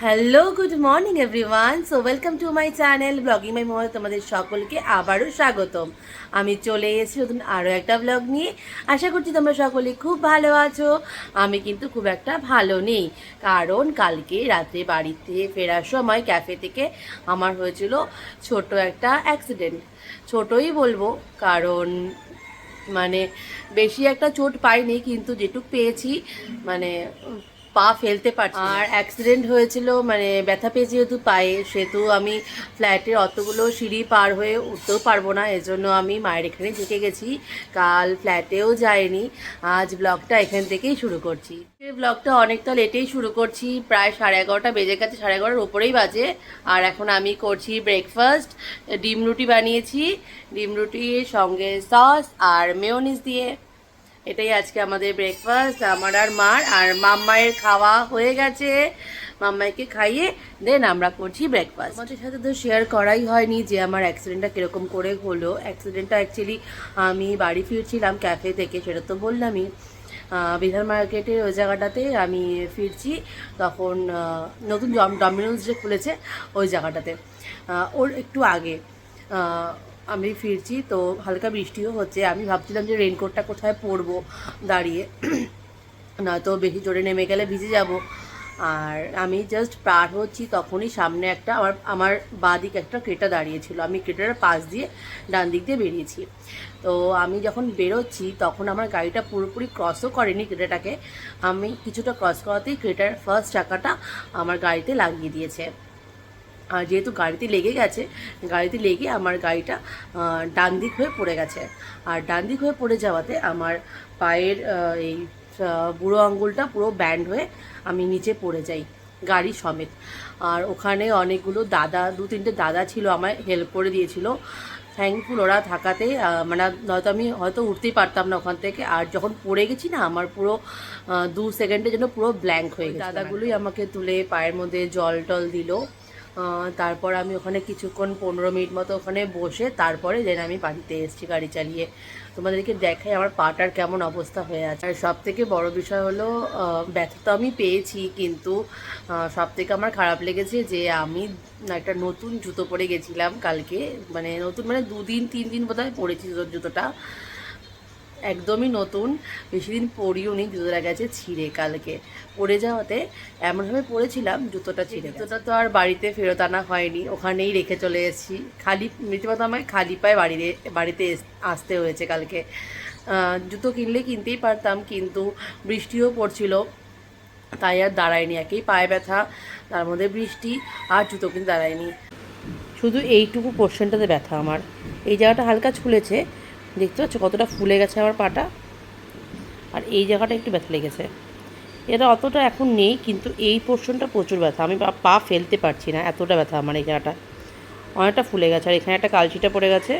Hello, good morning everyone. So welcome to my channel blogging my Mahal. তোমাদের সকলকে আবারও স্বাগতম। আমি চলে এসেছি নতুন আরও একটা ব্লগ নিয়ে। আশা করছি তোমরা সকলে খুব ভালো আছো। আমি কিন্তু খুব একটা ভালো নেই, কারণ কালকে রাত্রে বাড়িতে ফেরার সময় ক্যাফে থেকে আমার হয়েছিল ছোট একটা অ্যাক্সিডেন্ট। ছোটই বলবো, কারণ মানে বেশি একটা চোট পাইনি, কিন্তু যেটুক পেয়েছি মানে পা ফেলতে পারছি না। আর অ্যাক্সিডেন্ট হয়েছিল মানে ব্যথা পেয়েছি যেহেতু পায়ে, সেহেতু আমি ফ্ল্যাটের অতগুলো সিঁড়ি পার হয়ে উঠতেও পারবো না, এজন্য আমি মায়ের এখানে থেকে গেছি। কাল ফ্ল্যাটেও যাইনি। আজ ব্লগটা এখান থেকেই শুরু করছি। ব্লগটা অনেকটা লেটেই শুরু করছি, প্রায় 11:30 বেজে গেছে, 11:30 ওপরেই বাজে। আর এখন আমি করছি ব্রেকফাস্ট। ডিম রুটি বানিয়েছি, ডিম রুটির সঙ্গে সস আর মেয়োনিজ দিয়ে। এটাই আজকে আমাদের ব্রেকফাস্ট, আমার আর মার। আর মাম্মায়ের খাওয়া হয়ে গেছে, মাম্মাইকে খাইয়ে দেন আমরা করছি ব্রেকফাস্ট। আমাদের সাথে তো শেয়ার করাই হয়নি যে আমার অ্যাক্সিডেন্টটা কীরকম করে হলো। অ্যাক্সিডেন্টটা অ্যাকচুয়ালি আমি বাড়ি ফিরছিলাম ক্যাফে থেকে, সেটা তো বললামই। বিধান মার্কেটের ওই জায়গাটাতে আমি ফিরছি, তখন নতুন ডমিনোজ যে খুলেছে ওই জায়গাটাতে, ওর একটু আগে আমি ফিরছি। তো হালকা বৃষ্টিও হচ্ছে, আমি ভাবছিলাম যে রেনকোটটা কোথায় পরবো দাঁড়িয়ে, নয়তো বেশি জোরে নেমে গেলে ভিজে যাব। আর আমি জাস্ট পার হচ্ছি, তখনই সামনে একটা আমার বাঁ দিকে একটা ক্রেটা দাঁড়িয়েছিল। আমি ক্রেটার পাশ দিয়ে ডান দিক দিয়ে বেরিয়েছি। তো আমি যখন বেরোচ্ছি তখন আমার গাড়িটা পুরোপুরি ক্রসও করেনি ক্রেটাটাকে, আমি কিছুটা ক্রস করাতেই ক্রেটার ফার্স্ট চাকাটা আমার গাড়িতে লাগিয়ে দিয়েছে। আর যেহেতু গাড়িতে লেগে গেছে, গাড়িতে লেগে আমার গাড়িটা ডান দিক হয়ে পড়ে গেছে। আর ডান দিক হয়ে পড়ে যাওয়াতে আমার পায়ের এই বুড়ো আঙ্গুলটা পুরো ব্যান্ড হয়ে আমি নিচে পড়ে যাই গাড়ি সমেত। আর ওখানে অনেকগুলো দাদা, 2-3টে দাদা ছিল, আমায় হেল্প করে দিয়েছিল। থ্যাঙ্কফুল ওরা থাকাতে, মানে নয়তো আমি হয়তো উঠতেই পারতাম না ওখান থেকে। আর যখন পড়ে গেছি না, আমার পুরো 2 সেকেন্ডের জন্য পুরো ব্ল্যাঙ্ক হয়ে গেছে। দাদাগুলোই আমাকে তুলে পায়ের মধ্যে জল টল দিল। তারপর আমি ওখানে কিছুক্ষণ 15 মিনিট মতো ওখানে বসে তারপরে দেন আমি বাড়িতে এসেছি গাড়ি চালিয়ে। তোমাদেরকে দেখাই আমার পাটার কেমন অবস্থা হয়ে আছে। আর সব থেকে বড় বিষয় হলো, ব্যথা তো আমি পেয়েছি, কিন্তু সব থেকে আমার খারাপ লেগেছে যে আমি একটা নতুন জুতো পরে গেছিলাম কালকে। মানে নতুন মানে 2-3 দিন বোধহয় পরেছি জুতোটা, একদমই নতুন, বেশি দিন পরিও নি। জুতোটা গেছে ছিঁড়ে কালকে। পড়ে যাওয়াতে এমনভাবে পড়েছিলাম জুতোটা ছিঁড়ে। জুতোটা তো আর বাড়িতে ফেরত আনা হয়নি, ওখানেই রেখে চলে এসেছি। খালি রীতিমতো আমায় খালি পায়ে বাড়িতে আসতে হয়েছে কালকে। জুতো কিনলে কিনতেই পারতাম, কিন্তু বৃষ্টিও পড়ছিল, তাই আর দাঁড়ায়নি। একেই পায়ে ব্যথা, তার মধ্যে বৃষ্টি, আর জুতো কিন্তু দাঁড়ায়নি। শুধু এইটুকু পোর্শনটাতে ব্যথা আমার, এই জায়গাটা হালকা ছুলেছে, দেখতে পাচ্ছ কতটা ফুলে গেছে আমার পাটা। আর এই জায়গাটা একটু ব্যথা লেগেছে, এটা অতটা এখন নেই, কিন্তু এই পোর্শনটা প্রচুর ব্যথা। আমি পা ফেলতে পারছি না, এতটা ব্যথা আমার এই জায়গাটা। অনেকটা ফুলে গেছে, আর এখানে একটা কালচিটা পড়ে গেছে,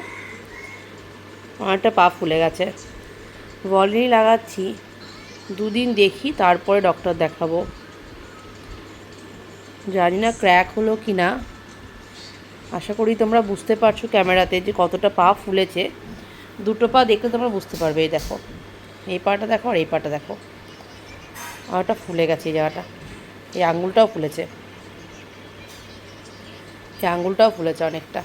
অনেকটা পা ফুলে গেছে। ভলিনি লাগাচ্ছি, 2 দিন দেখি, তারপরে ডক্টর দেখাবো। জানি না ক্র্যাক হলো কি না। আশা করি তোমরা বুঝতে পারছো ক্যামেরাতে যে কতটা পা ফুলেছে। দুটো পা দেখলে তোমরা বুঝতে পারবে। এই দেখো, এই পাটা দেখো আর এই পাটা দেখো, আর ওটা ফুলে গেছে এই জায়গাটা। এই আঙুলটাও ফুলেছে, এই আঙুলটাও ফুলেছে অনেকটা।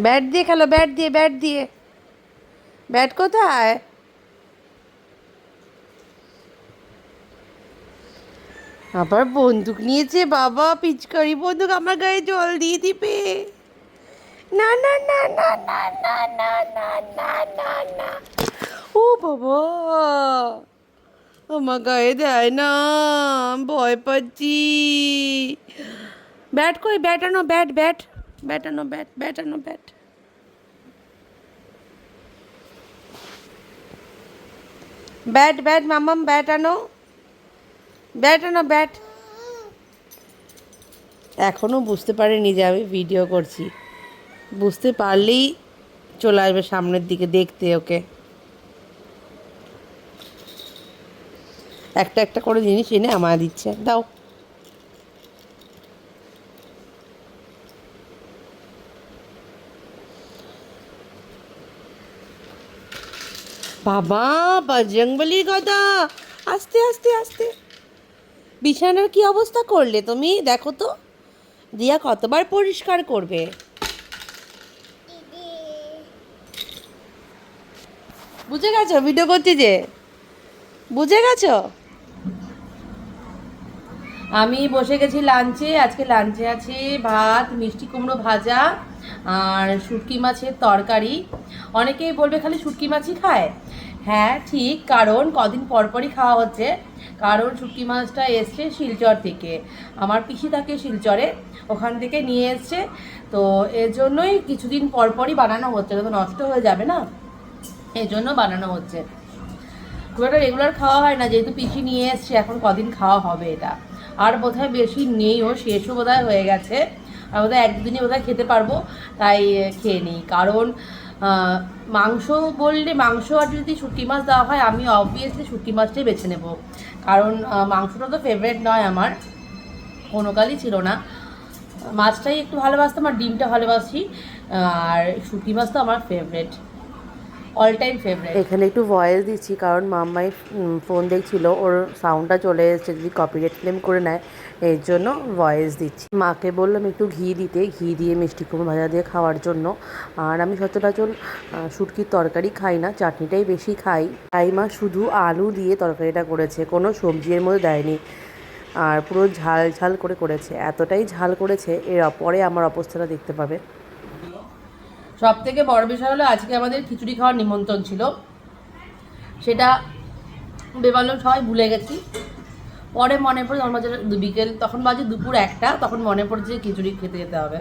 ব্যাট দিয়ে খেলো, ব্যাট দিয়ে, ব্যাট দিয়ে। ব্যাট কোথায়? আবার বন্দুক নিয়েছে বাবা, পিচকারি বন্দুক, আমার গায়ে জল দিয়ে দিবে। না না না না না না না না না না না। ও বাবা, আমার গায়ে দেয় না, ভয় পাচ্ছি। ব্যাট কই? ব্যাট আনো, ব্যাট ব্যাট ব্যাট আনো, ব্যাট ব্যাট আনো, ব্যাট ব্যাট ব্যাট মামাম, ব্যাট আনো, ব্যাট আনো, ব্যাট। এখনও বুঝতে পারেনি যে আমি ভিডিও করছি। বুঝতে পারলেই চলে আসবে সামনের দিকে দেখতে ওকে। একটা একটা করে জিনিস এনে আমায় দিচ্ছে, দাও। বাবা বজরংবলী গদা, আস্তে আস্তে আস্তে। বিছানার কি অবস্থা করলে তুমি, দেখো তো। দিয়া কতবার পরিষ্কার করবে। বুঝে গেছো ভিডিও করছি যে, বুঝে গেছো। আমি বসে গেছি লাঞ্চে। আজকে লাঞ্চে আছে ভাত, মিষ্টি কুমড়ো ভাজা আর শুটকি মাছের তরকারি। অনেকেই বলবে খালি শুটকি মাছই খায়। হ্যাঁ ঠিক, কারণ কদিন পরপরই খাওয়া হচ্ছে। কারণ শুটকি মাছটা এসছে শিলচর থেকে, আমার পিসি থাকে শিলচরে, ওখান থেকে নিয়ে এসছে। তো এর জন্যই কিছুদিন পরপরই বানানো হচ্ছে, তো নষ্ট হয়ে যাবে না, এই জন্য বানানো হচ্ছে। খুব একটা রেগুলার খাওয়া হয় না, যেহেতু পিসি নিয়ে এসছে, এখন কদিন খাওয়া হবে এটা। আর বোধহয় বেশি নেইও, শেষও বোধহয় হয়ে গেছে। আর বোধহয় একদিনই বোধহয় খেতে পারবো, তাই খেয়ে নিই। কারণ মাংস বললে, মাংস আর যদি শুটকি মাছ দেওয়া হয়, আমি অবভিয়াসলি শুটকি মাছটাই বেছে নেব। কারণ মাংসটা তো ফেভারিট নয় আমার, কোনো কালই ছিল না। মাছটাই একটু ভালোবাসতাম আর ডিমটা ভালোবাসি, আর শুটকি মাছ তো আমার ফেভারিট, অল টাইম ফেভারিট। এখানে একটু ভয়েস দিচ্ছি কারণ মাম্মাই ফোন দেখছিল, ওর সাউন্ডটা চলে এসেছে, যদি কপিরাইট ক্লেম করে নেয়, এর জন্য ভয়েস দিচ্ছি। মাকে বললাম একটু ঘি দিতে, ঘি দিয়ে মিষ্টি কুমড়ো ভাজা দিয়ে খাওয়ার জন্য। আর আমি সচরাচর শুটকির তরকারি খাই না, চাটনিটাই বেশি খাই। তাই মা শুধু আলু দিয়ে তরকারিটা করেছে, কোনো সবজি এর মধ্যে দেয়নি। আর পুরো ঝাল ঝাল করে করেছে, এতটাই ঝাল করেছে, এর পরে আমার অবস্থাটা দেখতে পাবে। সব থেকে বড় বিষয় হলো আজকে আমাদের খিচুড়ি খাওয়ার নিমন্ত্রণ ছিল, সেটা বেবালন সবাই ভুলে গেছি। পরে মনে পড়ে, তখন বাজে বিকেল, তখন বাজে দুপুর 1টা, তখন মনে পড়ছে যে খিচুড়ি খেতে যেতে হবে।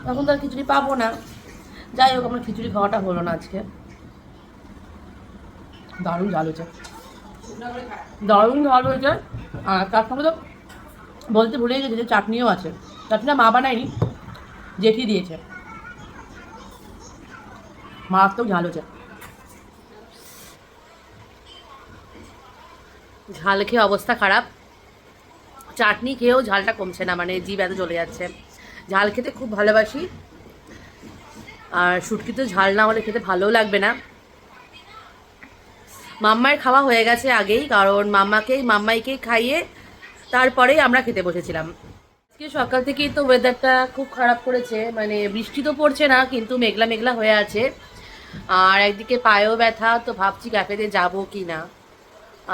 তখন তো আর খিচুড়ি পাবো না। যাই হোক, আমার খিচুড়ি খাওয়াটা হলো না আজকে। দারুণ ঝাল হয়েছে, দারুণ ঝাল হয়েছে। আর তার সঙ্গে তো বলতে ভুলে গেছি যে চাটনিও আছে। চাটনিটা মা বানায়নি, জেঠি দিয়েছে। মারাত্মক ঝাল হয়েছে। ঝাল খেয়ে অবস্থা খারাপ, চাটনি খেয়েও ঝালটা কমছে না, মানে জিভ এত চলে যাচ্ছে। ঝাল খেতে খুব ভালোবাসি, আর শুটকি তো ঝাল না হলে খেতে ভালোও লাগবে না। মাম্মার খাওয়া হয়ে গেছে আগেই, কারণ মাম্মাইকেই খাইয়ে তারপরেই আমরা খেতে বসেছিলাম। আজকে সকাল থেকেই তো ওয়েদারটা খুব খারাপ করেছে, মানে বৃষ্টি তো পড়ছে না, কিন্তু মেঘলা মেঘলা হয়ে আছে। আর একদিকে পায়েও ব্যথা, তো ভাবছি ক্যাফেতে যাবো কি না।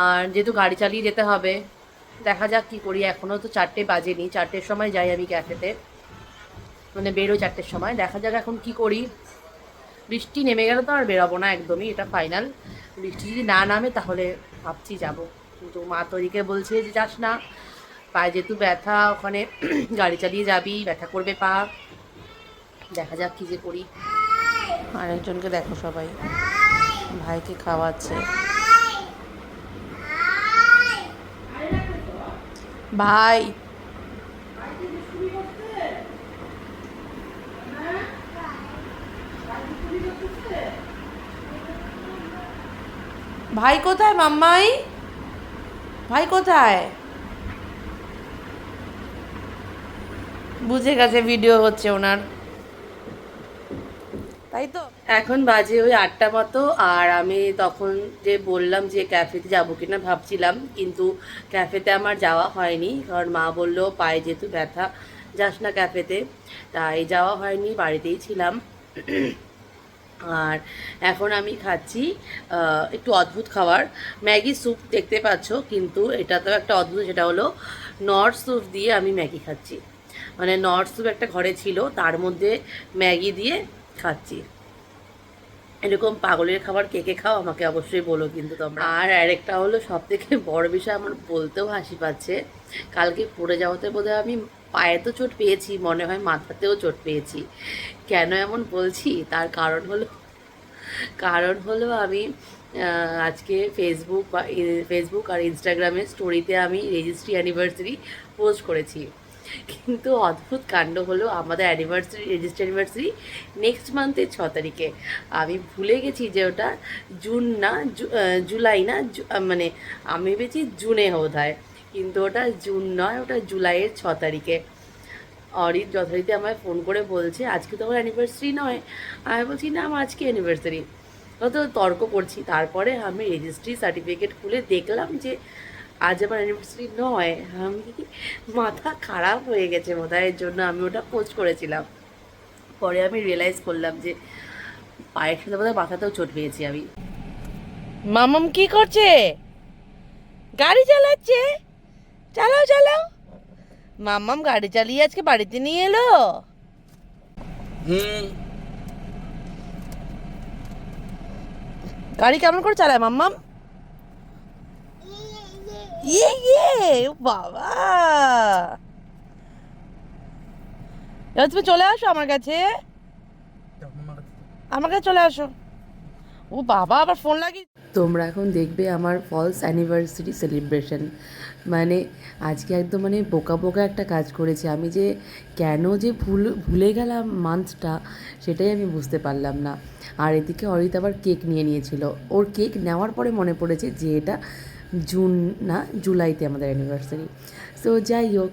আর যেহেতু গাড়ি চালিয়ে যেতে হবে, দেখা যাক কি করি। এখনও তো 4টে বাজেনি, 4টের সময় যাই আমি ক্যাফেতে, মানে বেরোই 4টের সময়। দেখা যাক এখন কি করি। বৃষ্টি নেমে গেলে তো আর বেরোবো না একদমই, এটা ফাইনাল। বৃষ্টি যদি না নামে তাহলে ভাবছি যাব, কিন্তু মা তরিকে বলছে যে যাস না, পায়ে যেহেতু ব্যথা, ওখানে গাড়ি চালিয়ে যাবি, ব্যথা করবে পা। দেখা যাক কী যে করি। আরেকজনকে দেখো, সবাই ভাইকে খাওয়াচ্ছে। ভাই ভাই কোথায় মাম্মাই, ভাই কোথায়? বুঝে গেছে ভিডিও হচ্ছে ওনার, তাই তো। এখন বাজে ওই 8টা মতো। আর আমি তখন যে বললাম যে ক্যাফেতে যাবো কিনা ভাবছিলাম, কিন্তু ক্যাফেতে আমার যাওয়া হয়নি, কারণ মা বললো পায়ে যেহেতু ব্যথা যাস না ক্যাফেতে, তাই যাওয়া হয়নি, বাড়িতেই ছিলাম। আর এখন আমি খাচ্ছি একটু অদ্ভুত খাবার, ম্যাগি স্যুপ দেখতে পাচ্ছ, কিন্তু এটা তো একটা অদ্ভুত, সেটা হলো নর্থ স্যুপ দিয়ে আমি ম্যাগি খাচ্ছি। মানে নর্থ স্যুপ একটা ঘরে ছিল, তার মধ্যে ম্যাগি দিয়ে খাচ্ছি। এরকম পাগলের খাবার কে কে খাও আমাকে অবশ্যই বলো কিন্তু তোমরা। আর আরেকটা হলো, সব থেকে বড় বিষয়, আমার বলতেও হাসি পাচ্ছে, কালকে পড়ে যাওয়াতে বোধহয় আমি পায়ে তো চোট পেয়েছি, মনে হয় মাথাতেও চোট পেয়েছি। কেন এমন বলছি, তার কারণ হলো আমি আজকে ফেসবুক আর ইনস্টাগ্রামে স্টোরিতে আমি রেজিস্ট্রি অ্যানিভার্সারি পোস্ট করেছি, কিন্তু অদ্ভুত কাণ্ড হলো, আমাদের রেজিস্ট্রি অ্যানিভার্সারি নেক্সট মান্থের 6 তারিখে। আমি ভুলে গেছি যে ওটা জুন না, জুলাই না, মানে আমি ভেবেছি জুনে বোধ হয়, কিন্তু ওটা জুন নয়, ওটা জুলাইয়ের 6 তারিখে। অরিত যথারীতি আমায় ফোন করে বলছে আজকে তো আমার অ্যানিভার্সারি নয়। আমি বলছি না, আমার আজকে অ্যানিভার্সারি। তো তর্ক করছি। তারপরে আমি রেজিস্ট্রি সার্টিফিকেট খুলে দেখলাম যে আজ আমার অ্যানিভার্সারি নয়। আমি মাথা খারাপ হয়ে গেছে বোধহয়, এর জন্য আমি ওটা পোস্ট করেছিলাম। পরে আমি রিয়েলাইজ করলাম যে পায়ের সাথে বোধহয় মাথাতেও চোট পেয়েছি আমি। মামাম কি করছে? গাড়ি চালাচ্ছে। চালাও চালাও। মামাম গাড়ি চালিয়ে আজকে বাড়িতে নিয়ে এলো। গাড়ি কেমন করে চালায় মাম্মাম? ইয়ে ইয়ে বাবা, এবার তুমি চলে আসো আমার কাছে, আমার কাছে চলে আসো। ও বাবা, আবার ফোন লাগিয়ে। তোমরা এখন দেখবে আমার ফলস অ্যানিভার্সারি সেলিব্রেশন। মানে আজকে একদম মানে বোকা বোকা একটা কাজ করেছি আমি, যে কেন যে ভুলে গেলাম মান্থটা, সেটাই আমি বুঝতে পারলাম না। আর এদিকে অরিত আবার কেক নিয়ে নিয়েছিল। ওর কেক নেওয়ার পরে মনে পড়েছে যে এটা জুন না জুলাইতে আমাদের অ্যানিভার্সারি। সো যাই হোক,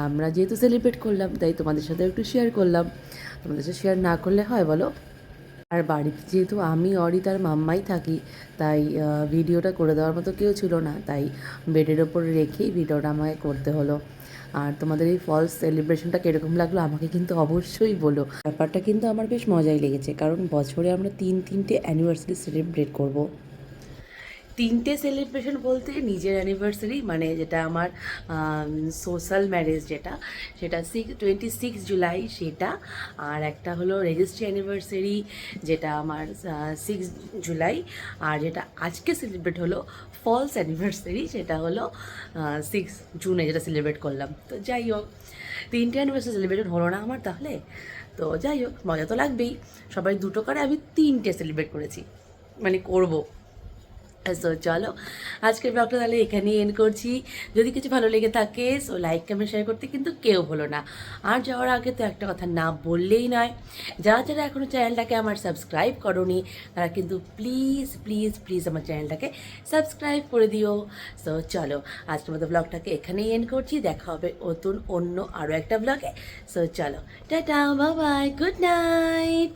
আমরা যেহেতু সেলিব্রেট করলাম তাই তোমাদের সাথে একটু শেয়ার করলাম। তোমাদের সাথে শেয়ার না করলে হয় বলো? আর বাড়িতে যেহেতু আমি অরিত আর মাম্মাই থাকি, তাই ভিডিওটা করে দেওয়ার মতো কেউ ছিল না, তাই বেডের ওপর রেখেই ভিডিওটা আমাকে করতে হলো। আর তোমাদের এই ফলস সেলিব্রেশনটা কীরকম লাগলো আমাকে কিন্তু অবশ্যই বলো। ব্যাপারটা কিন্তু আমার বেশ মজাই লেগেছে, কারণ বছরে আমরা তিনটে অ্যানিভার্সারি সেলিব্রেট করব। তিনটে সেলিব্রেশন বলতে নিজের অ্যানিভার্সারি, মানে যেটা আমার সোশ্যাল ম্যারেজ, সেটা 26 জুলাই সেটা। আর একটা হলো রেজিস্ট্রি অ্যানিভার্সারি, যেটা আমার 6 জুলাই। আর যেটা আজকে সেলিব্রেট হলো ফলস অ্যানিভার্সারি, সেটা হলো 6 জুনে যেটা সেলিব্রেট করলাম। তো যাই হোক, তিনটে অ্যানিভার্সারি সেলিব্রেশন হলো না আমার তাহলে। তো যাই হোক, মজা তো লাগবেই। সবাই দুটো করে, আমি তিনটে সেলিব্রেট করেছি, মানে করবো। সো চলো, আজকের ব্লগটা তাহলে এখানেই এন্ড করছি। যদি কিছু ভালো লেগে থাকে সো লাইক কমেন্ট শেয়ার করতে কিন্তু কেউ হলো না। আর যাওয়ার আগে তো একটা কথা না বললেই নয়, যারা যারা এখনও চ্যানেলটাকে আমার সাবস্ক্রাইব করোনি তারা কিন্তু প্লিজ প্লিজ প্লিজ আমার চ্যানেলটাকে সাবস্ক্রাইব করে দিও। সো চলো, আজকের মতো ব্লগটাকে এখানেই এন্ড করছি। দেখা হবে নতুন অন্য আরও একটা ব্লগে। সো চলো, tata, bye bye, good night.